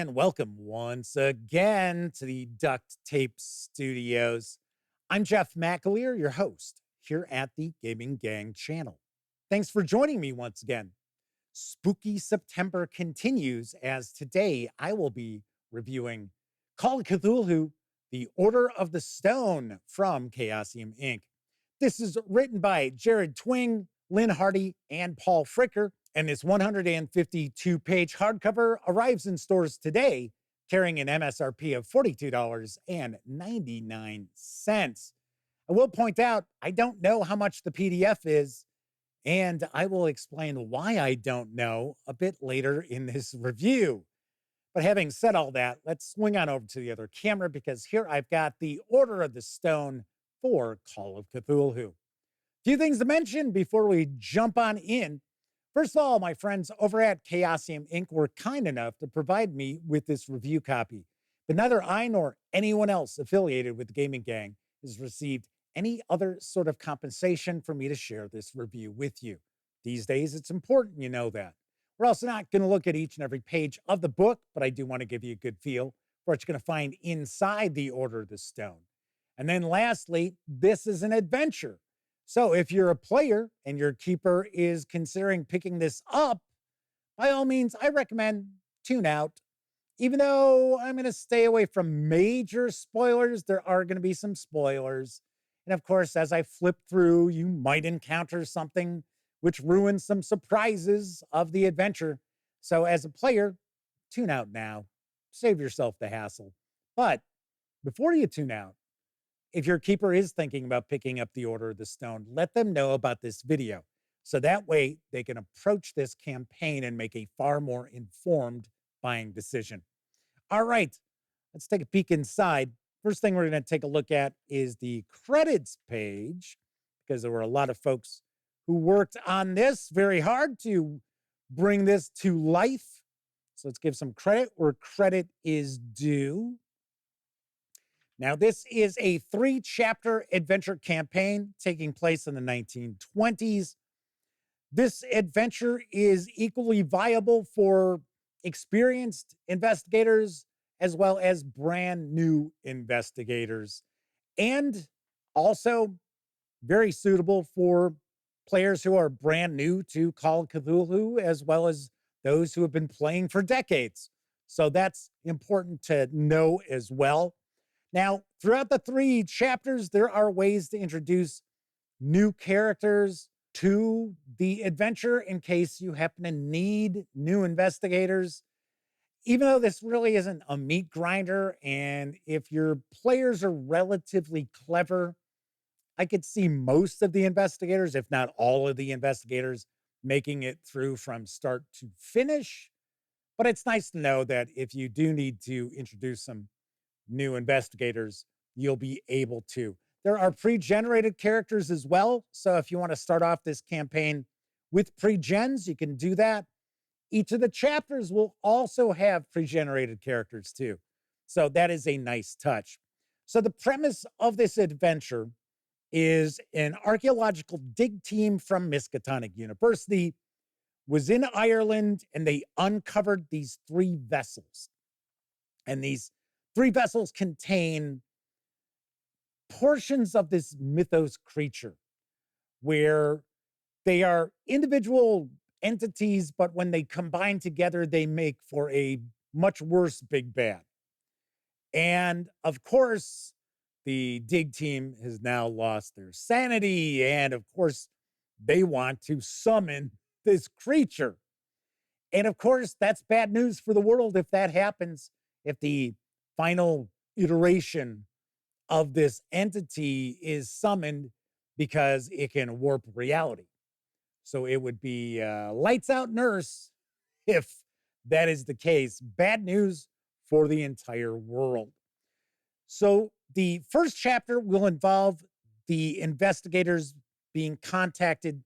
And welcome once again to the Duct Tape Studios. I'm Jeff McAleer, your host here at the Gaming Gang channel. Thanks for joining me once again. Spooky September continues as today I will be reviewing Call of Cthulhu, The Order of the Stone from Chaosium Inc. This is written by Jared Twing, Lynn Hardy, and Paul Fricker. And this 152-page hardcover arrives in stores today, carrying an MSRP of $42.99. I will point out, I don't know how much the PDF is, and I will explain why I don't know a bit later in this review. But having said all that, let's swing on over to the other camera because here I've got the Order of the Stone for Call of Cthulhu. A few things to mention before we jump on in. First of all, my friends over at Chaosium Inc. were kind enough to provide me with this review copy, but neither I nor anyone else affiliated with the Gaming Gang has received any other sort of compensation for me to share this review with you. These days, it's important you know that. We're also not going to look at each and every page of the book, but I do want to give you a good feel for what you're going to find inside the Order of the Stone. And then lastly, this is an adventure. So if you're a player and your keeper is considering picking this up, by all means, I recommend tune out. Even though I'm going to stay away from major spoilers, there are going to be some spoilers. And of course, as I flip through, you might encounter something which ruins some surprises of the adventure. So as a player, tune out now. Save yourself the hassle. But before you tune out, if your keeper is thinking about picking up the Order of the Stone, let them know about this video. So that way they can approach this campaign and make a far more informed buying decision. All right, let's take a peek inside. First thing we're going to take a look at is the credits page, because there were a lot of folks who worked on this very hard to bring this to life. So let's give some credit where credit is due. Now, this is a 3-chapter adventure campaign taking place in the 1920s. This adventure is equally viable for experienced investigators as well as brand new investigators, and also very suitable for players who are brand new to Call of Cthulhu, as well as those who have been playing for decades. So that's important to know as well. Now, throughout the 3 chapters, there are ways to introduce new characters to the adventure in case you happen to need new investigators. Even though this really isn't a meat grinder, and if your players are relatively clever, I could see most of the investigators, if not all of the investigators, making it through from start to finish. But it's nice to know that if you do need to introduce some new investigators, you'll be able to. There are pre-generated characters as well. So if you want to start off this campaign with pre-gens, you can do that. Each of the chapters will also have pre-generated characters too. So that is a nice touch. So the premise of this adventure is an archaeological dig team from Miskatonic University was in Ireland, and they uncovered these 3 vessels. And these 3 vessels contain portions of this mythos creature where they are individual entities, but when they combine together, they make for a much worse big bad. And of course, the dig team has now lost their sanity. And of course, they want to summon this creature. And of course, that's bad news for the world if that happens, if the final iteration of this entity is summoned, because it can warp reality. So it would be lights out nurse if that is the case. Bad news for the entire world. So the first chapter will involve the investigators being contacted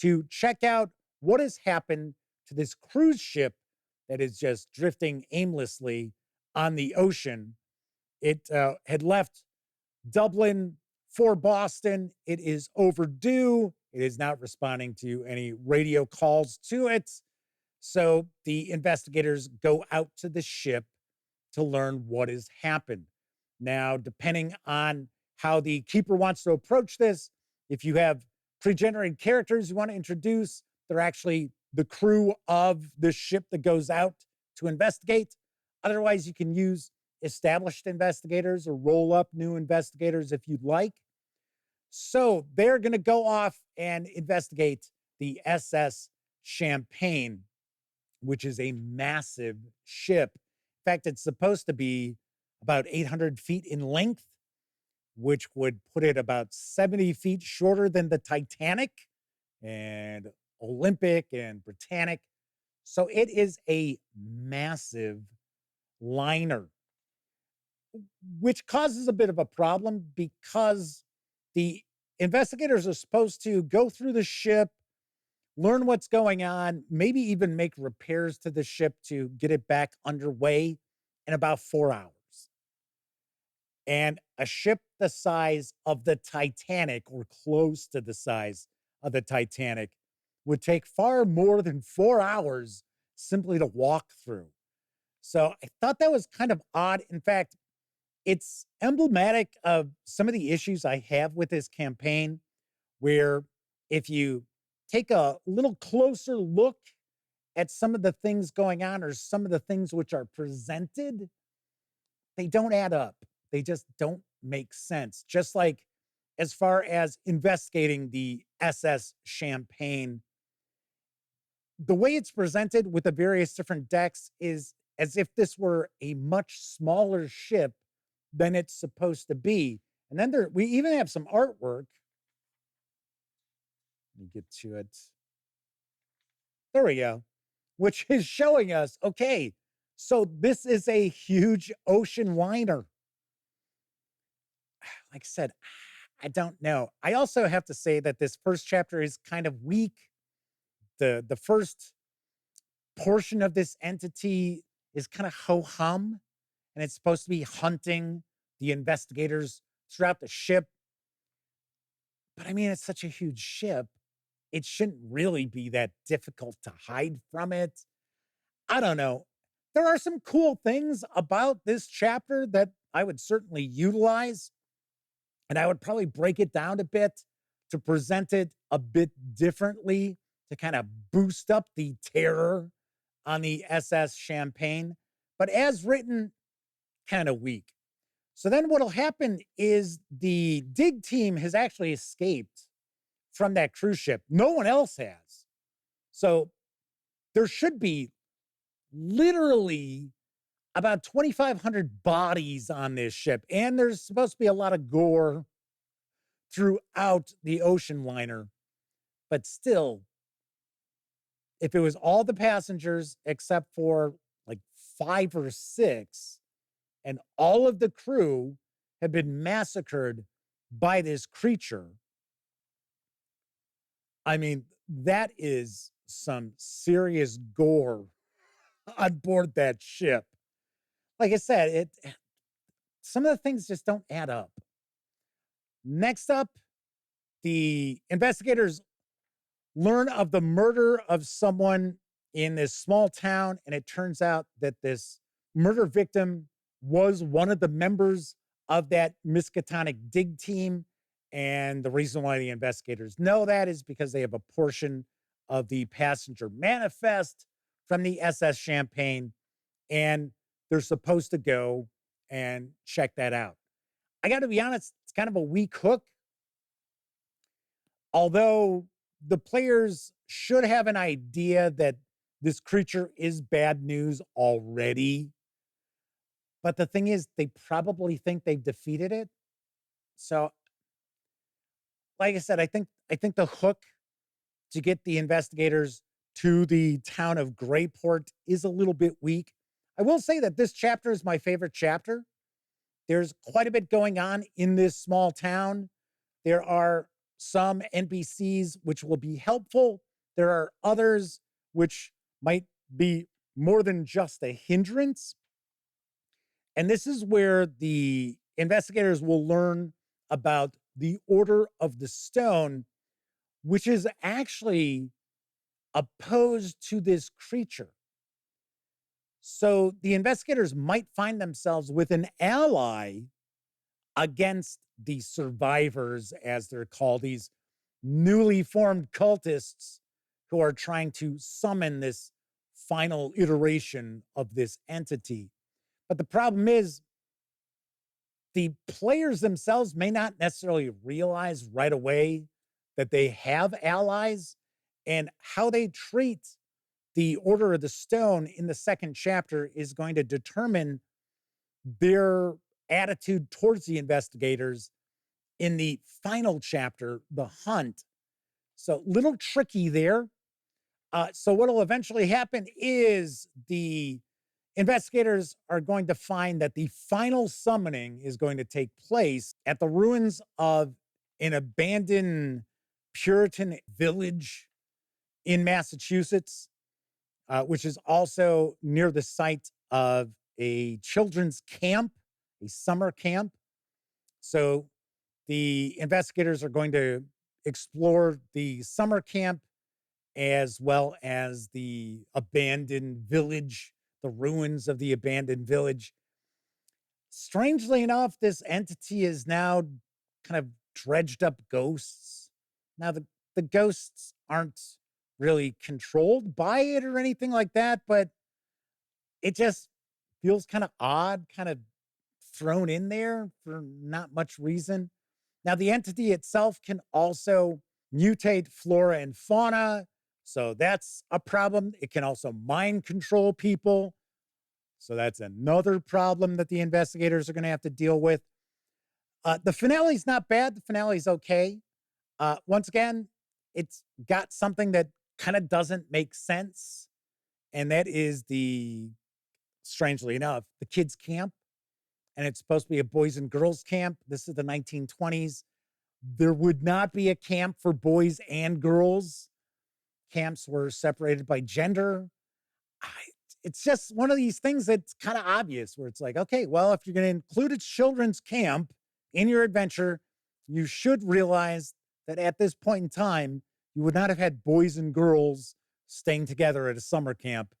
to check out what has happened to this cruise ship that is just drifting aimlessly on the ocean. It had left Dublin for Boston. It is overdue. It is not responding to any radio calls to it. So the investigators go out to the ship to learn what has happened. Now, depending on how the keeper wants to approach this, if you have pre-generated characters you want to introduce, they're actually the crew of the ship that goes out to investigate. Otherwise, you can use established investigators or roll up new investigators if you'd like. So they're going to go off and investigate the SS Champagne, which is a massive ship. In fact, it's supposed to be about 800 feet in length, which would put it about 70 feet shorter than the Titanic and Olympic and Britannic. So it is a massive liner, which causes a bit of a problem because the investigators are supposed to go through the ship, learn what's going on, maybe even make repairs to the ship to get it back underway in about 4 hours. And a ship the size of the Titanic, or close to the size of the Titanic, would take far more than 4 hours simply to walk through. So I thought that was kind of odd. In fact, it's emblematic of some of the issues I have with this campaign, where if you take a little closer look at some of the things going on or some of the things which are presented, they don't add up. They just don't make sense. Just like as far as investigating the SS Champagne, the way it's presented with the various different decks is as if this were a much smaller ship than it's supposed to be. And then we even have some artwork. Let me get to it. There we go. Which is showing us, okay, so this is a huge ocean liner. Like I said, I don't know. I also have to say that this first chapter is kind of weak. The first portion of this entity is kind of ho-hum, and it's supposed to be hunting the investigators throughout the ship. But I mean, it's such a huge ship. It shouldn't really be that difficult to hide from it. I don't know. There are some cool things about this chapter that I would certainly utilize, and I would probably break it down a bit to present it a bit differently to kind of boost up the terror on the SS Champagne. But as written, kind of weak. So then what'll happen is the dig team has actually escaped from that cruise ship. No one else has. So there should be literally about 2,500 bodies on this ship. And there's supposed to be a lot of gore throughout the ocean liner. But still, if it was all the passengers except for like 5 or 6, and all of the crew had been massacred by this creature, I mean, that is some serious gore on board that ship. Like I said, some of the things just don't add up. Next up, the investigators learn of the murder of someone in this small town, and it turns out that this murder victim was one of the members of that Miskatonic dig team. And the reason why the investigators know that is because they have a portion of the passenger manifest from the SS Champagne, and they're supposed to go and check that out. I got to be honest, it's kind of a weak hook. Although the players should have an idea that this creature is bad news already. But the thing is, they probably think they've defeated it. So, like I said, I think the hook to get the investigators to the town of Greyport is a little bit weak. I will say that this chapter is my favorite chapter. There's quite a bit going on in this small town. There are some NPCs which will be helpful. There are others which might be more than just a hindrance. And this is where the investigators will learn about the Order of the Stone, which is actually opposed to this creature. So the investigators might find themselves with an ally against the survivors, as they're called, these newly formed cultists who are trying to summon this final iteration of this entity. But the problem is, the players themselves may not necessarily realize right away that they have allies, and how they treat the Order of the Stone in the second chapter is going to determine their attitude towards the investigators in the final chapter, The Hunt. So, little tricky there. So, what will eventually happen is the investigators are going to find that the final summoning is going to take place at the ruins of an abandoned Puritan village in Massachusetts, which is also near the site of a children's camp, a summer camp. So the investigators are going to explore the summer camp as well as the abandoned village, the ruins of the abandoned village. Strangely enough, this entity is now kind of dredged up ghosts. Now, the ghosts aren't really controlled by it or anything like that, but it just feels kind of odd, kind of thrown in there for not much reason. Now, the entity itself can also mutate flora and fauna. So that's a problem. It can also mind control people. So that's another problem that the investigators are going to have to deal with. The finale's not bad. The finale's okay. Once again, it's got something that kind of doesn't make sense. And that is strangely enough, the kids' camp. And it's supposed to be a boys and girls camp. This is the 1920s. There would not be a camp for boys and girls. Camps were separated by gender. It's just one of these things that's kind of obvious where it's like, okay, well, if you're going to include a children's camp in your adventure, you should realize that at this point in time, you would not have had boys and girls staying together at a summer camp.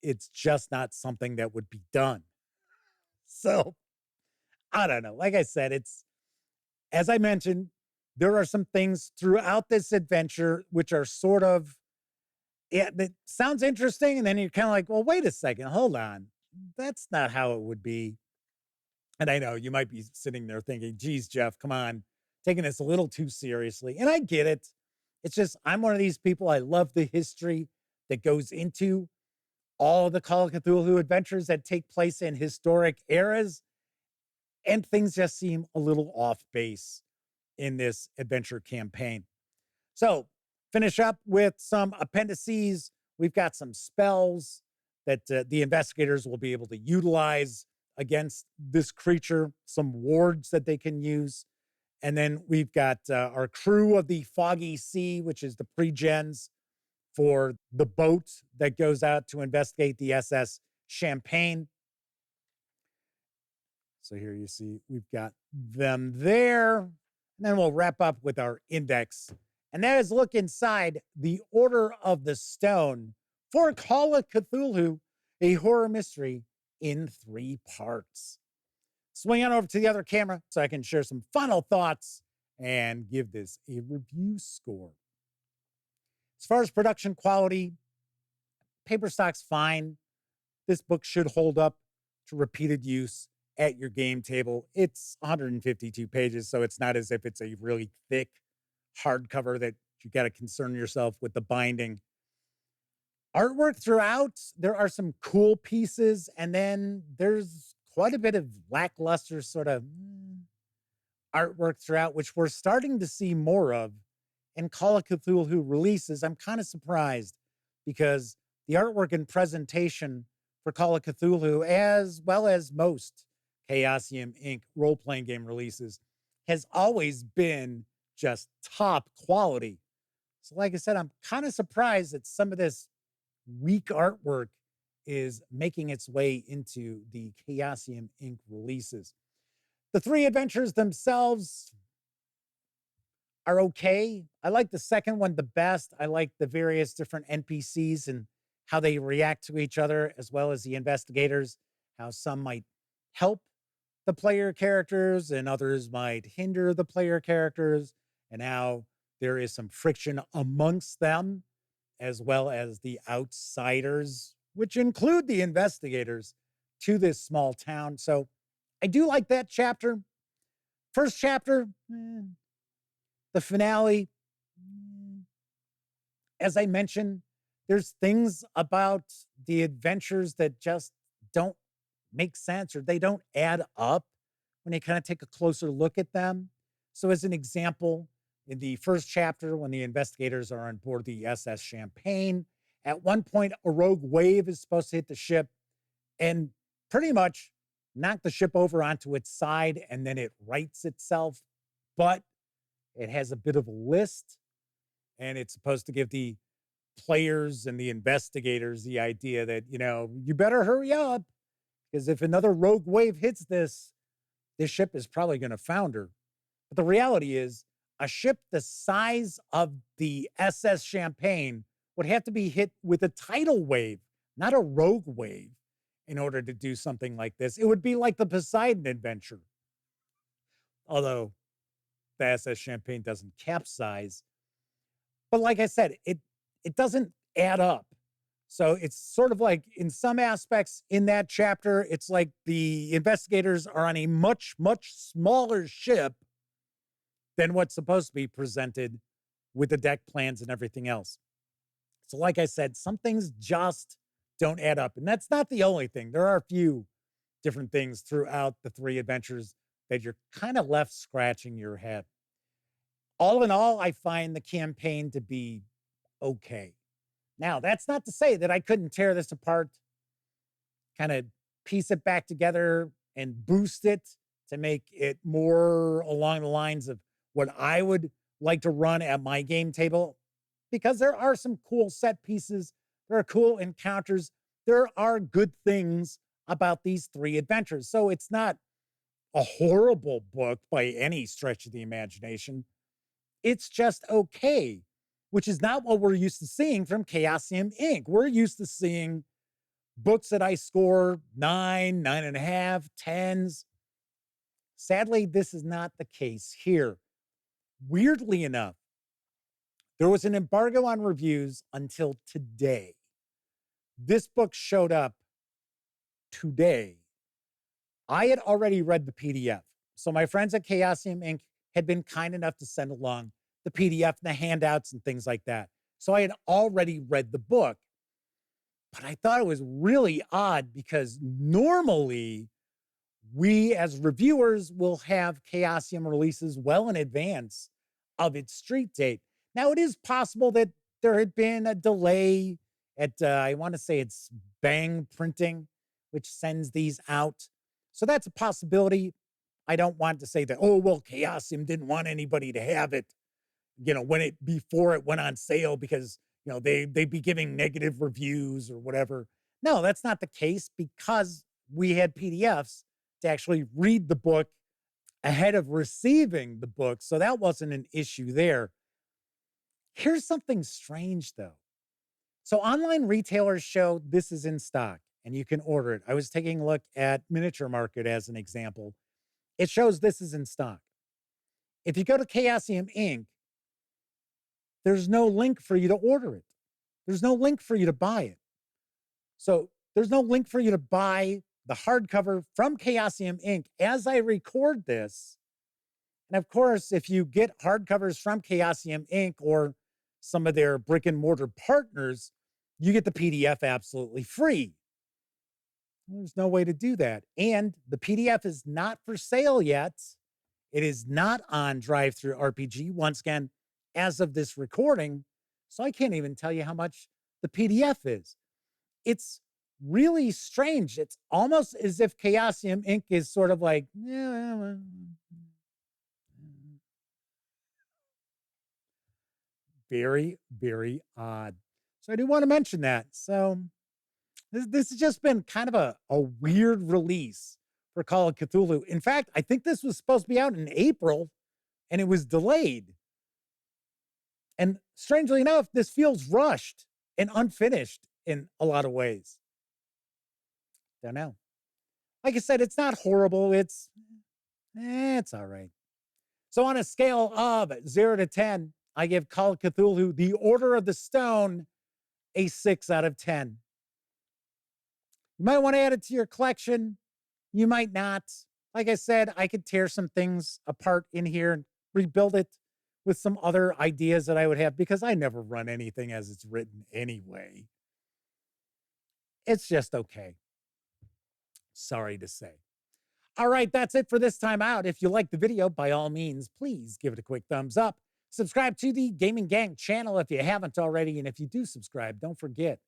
It's just not something that would be done. So I don't know. Like I said, as I mentioned, there are some things throughout this adventure which are sort of, yeah, that sounds interesting. And then you're kind of like, well, wait a second, hold on. That's not how it would be. And I know you might be sitting there thinking, geez, Jeff, come on, taking this a little too seriously. And I get it. It's just, I'm one of these people. I love the history that goes into all the Call of Cthulhu adventures that take place in historic eras. And things just seem a little off base in this adventure campaign. So, finish up with some appendices. We've got some spells that the investigators will be able to utilize against this creature, some wards that they can use. And then we've got our crew of the Foggy Sea, which is the pre-gens for the boat that goes out to investigate the SS Champagne. So here you see we've got them there. And then we'll wrap up with our index. And that is look inside the Order of the Stone for Call of Cthulhu, a horror mystery in 3 parts. Swing on over to the other camera so I can share some final thoughts and give this a review score. As far as production quality, paper stock's fine. This book should hold up to repeated use at your game table. It's 152 pages, so it's not as if it's a really thick hardcover that you got to concern yourself with the binding. Artwork throughout, there are some cool pieces, and then there's quite a bit of lackluster sort of artwork throughout, which we're starting to see more of in Call of Cthulhu releases. I'm kind of surprised because the artwork and presentation for Call of Cthulhu, as well as most Chaosium Inc. role-playing game releases, has always been just top quality. So like I said, I'm kind of surprised that some of this weak artwork is making its way into the Chaosium Inc. releases. The 3 adventures themselves are okay. I like the second one the best. I like the various different NPCs and how they react to each other, as well as the investigators, how some might help the player characters and others might hinder the player characters, and how there is some friction amongst them, as well as the outsiders, which include the investigators to this small town. So I do like that chapter. First chapter, the finale, as I mentioned, there's things about the adventures that just don't make sense or they don't add up when you kind of take a closer look at them. So, as an example, in the first chapter, when the investigators are on board the SS Champagne, at one point, a rogue wave is supposed to hit the ship and pretty much knock the ship over onto its side, and then it rights itself. But it has a bit of a list, and it's supposed to give the players and the investigators the idea that, you better hurry up because if another rogue wave hits this ship is probably going to founder. But the reality is, a ship the size of the SS Champagne would have to be hit with a tidal wave, not a rogue wave, in order to do something like this. It would be like the Poseidon adventure. Although the SS Champagne doesn't capsize. But like I said, it doesn't add up. So it's sort of like, in some aspects in that chapter, it's like the investigators are on a much, much smaller ship than what's supposed to be presented with the deck plans and everything else. So like I said, some things just don't add up. And that's not the only thing. There are a few different things throughout the three adventures that you're kind of left scratching your head. All in all, I find the campaign to be okay. Now, that's not to say that I couldn't tear this apart, kind of piece it back together and boost it to make it more along the lines of what I would like to run at my game table, because there are some cool set pieces. There are cool encounters. There are good things about these three adventures. So it's not a horrible book by any stretch of the imagination. It's just okay, which is not what we're used to seeing from Chaosium Inc. We're used to seeing books that I score 9, 9.5, 10s. Sadly, this is not the case here. Weirdly enough, there was an embargo on reviews until today. This book showed up today. I had already read the PDF. So my friends at Chaosium Inc. had been kind enough to send along the PDF and the handouts and things like that. So I had already read the book. But I thought it was really odd because normally we as reviewers will have Chaosium releases well in advance of its street date. Now, it is possible that there had been a delay at, I want to say it's Bang Printing, which sends these out. So that's a possibility. I don't want to say that, oh, well, Chaosium didn't want anybody to have it, before it went on sale because, they'd be giving negative reviews or whatever. No, that's not the case because we had PDFs to actually read the book ahead of receiving the book. So that wasn't an issue there. Here's something strange, though. So online retailers show this is in stock and you can order it. I was taking a look at Miniature Market as an example. It shows this is in stock. If you go to Chaosium Inc., there's no link for you to order it. There's no link for you to buy it. So there's no link for you to buy the hardcover from Chaosium Inc. as I record this. And of course, if you get hardcovers from Chaosium Inc. or some of their brick and mortar partners, you get the PDF absolutely free. There's no way to do that. And the PDF is not for sale yet. It is not on DriveThruRPG, once again, as of this recording. So I can't even tell you how much the PDF is. It's really strange. It's almost as if Chaosium Inc. is sort of like, very, very odd. So I do want to mention that. So this has just been kind of a weird release for Call of Cthulhu. In fact, I think this was supposed to be out in April and it was delayed. And strangely enough, this feels rushed and unfinished in a lot of ways. Don't know. Like I said, it's not horrible. It's all right. So on a scale of 0 to 10, I give Call of Cthulhu: The Order of the Stone a 6 out of 10. You might want to add it to your collection. You might not. Like I said, I could tear some things apart in here and rebuild it with some other ideas that I would have because I never run anything as it's written anyway. It's just okay. Sorry to say. All right, that's it for this time out. If you like the video, by all means, please give it a quick thumbs up. Subscribe to the Gaming Gang channel if you haven't already. And if you do subscribe, don't forget,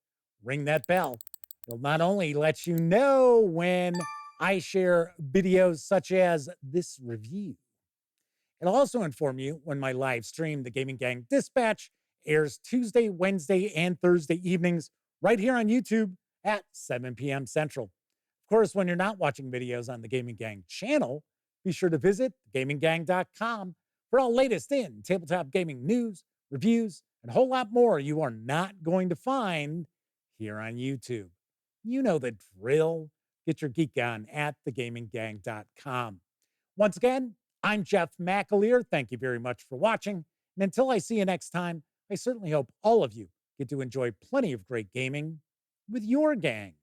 ring that bell. It'll not only let you know when I share videos such as this review, it'll also inform you when my live stream, the Gaming Gang Dispatch, airs Tuesday, Wednesday, and Thursday evenings right here on YouTube at 7 p.m. Central. Of course, when you're not watching videos on the Gaming Gang channel, be sure to visit gaminggang.com for all latest in tabletop gaming news, reviews, and a whole lot more you are not going to find here on YouTube. You know the drill. Get your geek on at thegaminggang.com. Once again, I'm Jeff McAleer. Thank you very much for watching. And until I see you next time, I certainly hope all of you get to enjoy plenty of great gaming with your gang.